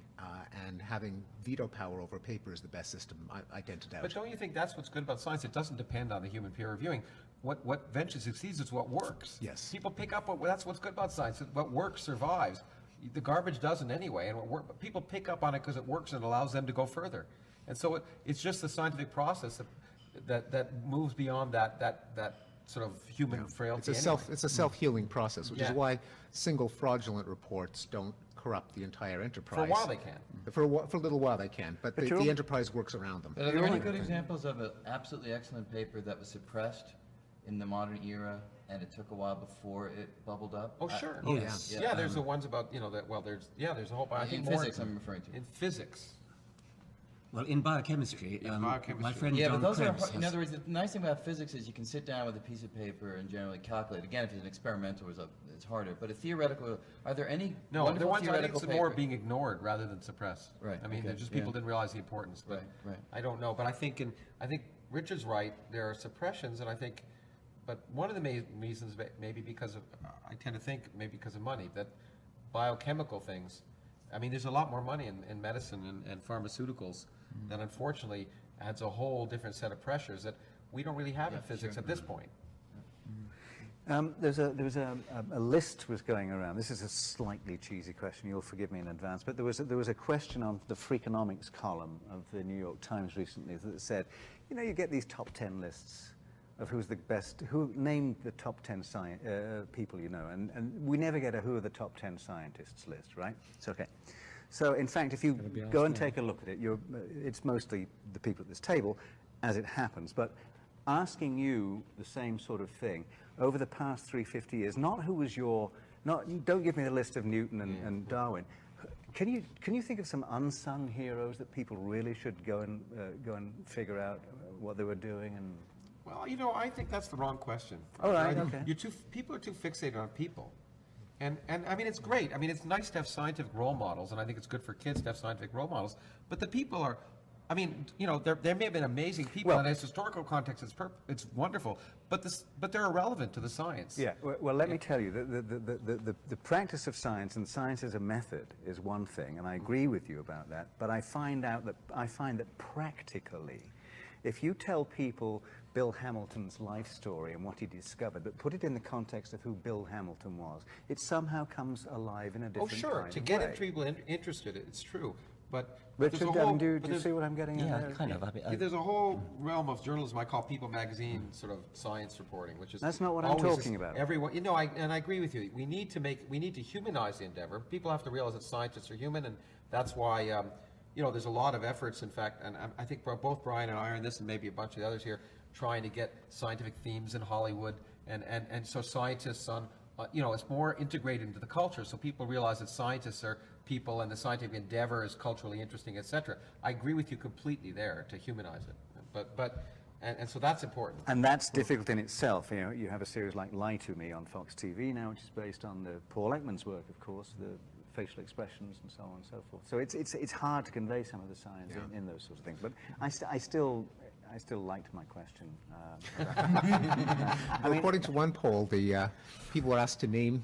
and having veto power over paper is the best system, I tend to doubt. But don't you think that's what's good about science? It doesn't depend on the human peer reviewing. What eventually succeeds is what works. Yes. People pick up that's what's good about science. What works survives. The garbage doesn't anyway, and people pick up on it because it works and allows them to go further. And so it's just the scientific process that moves beyond that sort of human frailty. It's a self-healing process, which is Yeah. why single fraudulent reports don't corrupt the entire enterprise. For a while they can. For a little while they can, but the you're- enterprise works around them. But are there any good examples of an absolutely excellent paper that was suppressed in the modern era, and it took a while before it bubbled up? Oh, sure. Oh, Yes. Yeah, there's the ones about, that, well, there's a whole, I think In more. physics, I'm referring to. In physics. Well, in biochemistry, my biochemistry. friend Yeah, John but those are, Krebs in has- other words, the nice thing about physics is you can sit down with a piece of paper and generally calculate. Again, if it's an experimental result, it's harder. But a theoretical, are there any No, the wonderful ones I think theoretical it's more papers? being ignored rather than suppressed. Right, I mean, okay, they're just people yeah. didn't realize the importance. But Right. I don't know, but I think Richard's right. There are suppressions, and I think, but one of the reasons maybe because of, I tend to think maybe because of money, that biochemical things. I mean, there's a lot more money in medicine and pharmaceuticals that unfortunately adds a whole different set of pressures that we don't really have in physics at this point. There was a list was going around. This is a slightly cheesy question. You'll forgive me in advance, but there was a question on the Freakonomics column of the New York Times recently that said, you get these top 10 lists of who's the best, who named the top 10 people and we never get a who are the top 10 scientists list, right? It's okay. So in fact, if you go and take a look at it, it's mostly the people at this table, as it happens. But asking you the same sort of thing over the past 350 years, not who was don't give me the list of Newton and Darwin. Can you think of some unsung heroes that people really should go and figure out what they were doing and? Well, I think that's the wrong question. All right, I think okay. People are too fixated on people. And I mean, it's great. I mean, it's nice to have scientific role models, and I think it's good for kids to have scientific role models. But the people are, I mean, there may have been amazing people, Well- and in its historical context, it's wonderful. But they're irrelevant to the science. Yeah, well, let me tell you, the practice of science and science as a method is one thing, and I agree with you about that, but I find that practically, if you tell people Bill Hamilton's life story and what he discovered, but put it in the context of who Bill Hamilton was, it somehow comes alive in a Oh, different sure. kind To of get way. people interested, it's true. But there's Richard, a whole, do but you there's- see what I'm getting at? Yeah, there? kind of. There's a whole realm of journalism I call People Magazine sort of science reporting, which is That's not what I'm always talking about. Everyone, I agree with you. We need to humanize the endeavor. People have to realize that scientists are human, and that's why there's a lot of efforts. In fact, and I think both Brian and I are in this, and maybe a bunch of the others here, trying to get scientific themes in Hollywood, and so scientists on. It's more integrated into the culture, so people realize that scientists are people and the scientific endeavor is culturally interesting, etc. I agree with you completely there to humanize it, and so that's important. And that's difficult in itself. You have a series like Lie to Me on Fox TV now, which is based on the Paul Ekman's work, of course, the facial expressions and so on and so forth. So it's hard to convey some of the science in those sorts of things. But I still liked my question. Well, according to one poll, the people were asked to name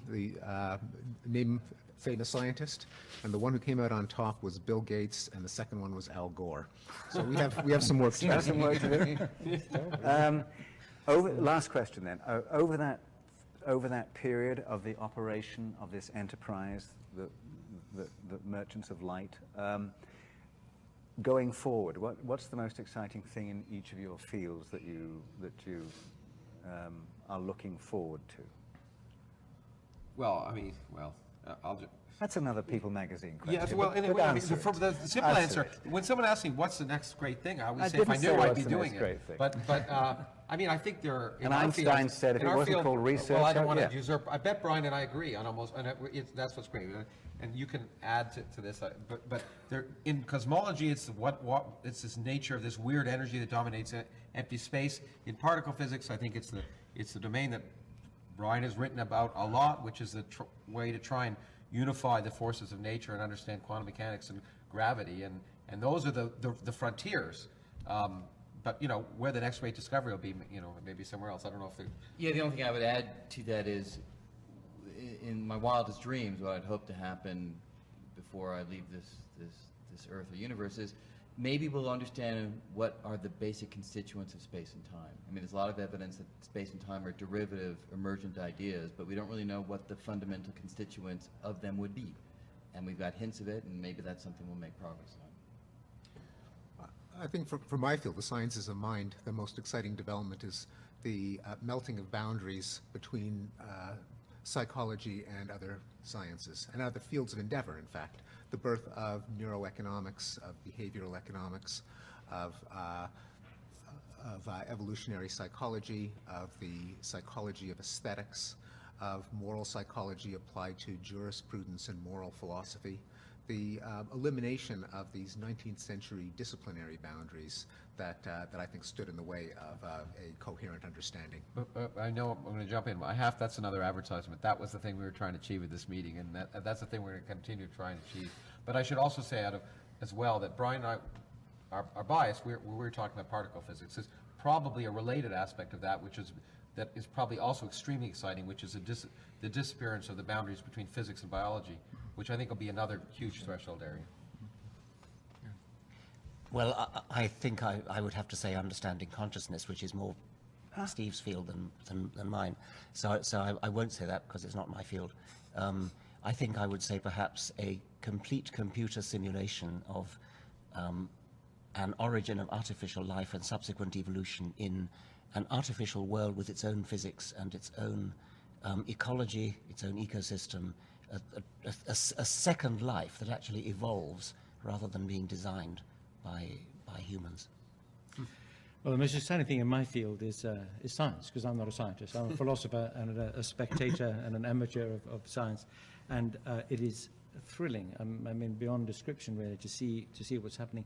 famous scientist, and the one who came out on top was Bill Gates, and the second one was Al Gore. So we have some work to do. Have some work to do. Last question then. Over that period of the operation of this enterprise, the Merchants of Light, going forward, what's the most exciting thing in each of your fields that you are looking forward to? Well, I'll just. That's another People Magazine question. Yes, well, but anyway, answer it. the simple Answer answer, it. when someone asks me what's the next great thing, I always I say if I didn't knew, say I'd what's be the doing next it. great thing. But I think there are. And Einstein said if it wasn't called research, well, I don't want yeah. to usurp. I bet Brian and I agree on almost, and that's what's great. And you can add to this, but there, in cosmology, it's it's this nature of this weird energy that dominates empty space. In particle physics, I think it's the domain that Brian has written about a lot, which is the way to try and unify the forces of nature and understand quantum mechanics and gravity, and those are the frontiers. But where the next great discovery will be, maybe somewhere else. I don't know if Yeah, the only thing I would add to that is, in my wildest dreams, what I'd hope to happen before I leave this Earth or universe is maybe we'll understand what are the basic constituents of space and time. I mean, there's a lot of evidence that space and time are derivative, emergent ideas, but we don't really know what the fundamental constituents of them would be. And we've got hints of it, and maybe that's something we'll make progress on. I think for my field, the sciences of mind, the most exciting development is the melting of boundaries between psychology and other sciences, and other fields of endeavor, in fact. The birth of neuroeconomics, of behavioral economics, of evolutionary psychology, of the psychology of aesthetics, of moral psychology applied to jurisprudence and moral philosophy, the elimination of these 19th century disciplinary boundaries that I think stood in the way of a coherent understanding. I know I'm going to jump in. That's another advertisement. That was the thing we were trying to achieve at this meeting, and that's the thing we're going to continue to try and achieve. But I should also say as well that Brian and I, our bias, we're talking about particle physics, is probably a related aspect of that, that is probably also extremely exciting, which is the disappearance of the boundaries between physics and biology, which I think will be another huge threshold area. Well, I think I would have to say understanding consciousness, which is more Steve's field than mine. So I won't say that because it's not my field. I think I would say perhaps a complete computer simulation of an origin of artificial life and subsequent evolution in an artificial world with its own physics and its own ecology, its own ecosystem, a second life that actually evolves rather than being designed by humans. Well, the most exciting thing in my field is science, because I'm not a scientist. I'm a philosopher and a spectator and an amateur of science, and it is thrilling. I mean, beyond description, really, to see what's happening.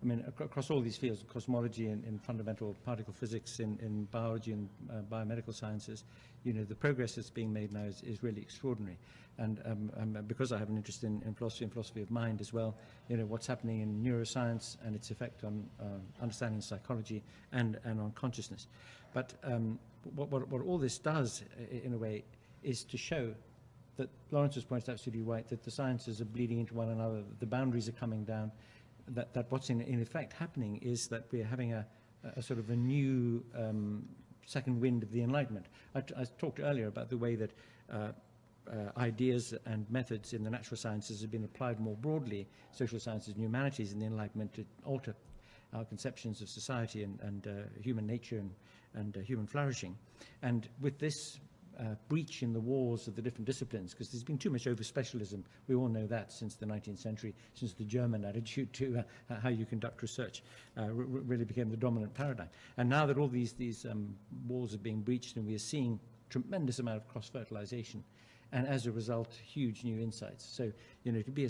I mean, across all these fields, cosmology in fundamental particle physics, in biology and biomedical sciences, you know, the progress that's being made now is really extraordinary. And because I have an interest in philosophy and philosophy of mind as well, you know, what's happening in neuroscience and its effect on understanding psychology and on consciousness. But what all this does, in a way, is to show that Lawrence's point is absolutely right, that the sciences are bleeding into one another, that the boundaries are coming down, that what's in effect happening is that we're having a sort of a new second wind of the Enlightenment. I talked earlier about the way that ideas and methods in the natural sciences have been applied more broadly, social sciences and humanities in the Enlightenment, to alter our conceptions of society and human nature and human flourishing. And with this breach in the walls of the different disciplines, because there's been too much over-specialism. We all know that since the 19th century, since the German attitude to how you conduct research really became the dominant paradigm. And now that all these walls are being breached, and we are seeing tremendous amount of cross-fertilization, and as a result, huge new insights. So, you know, to be a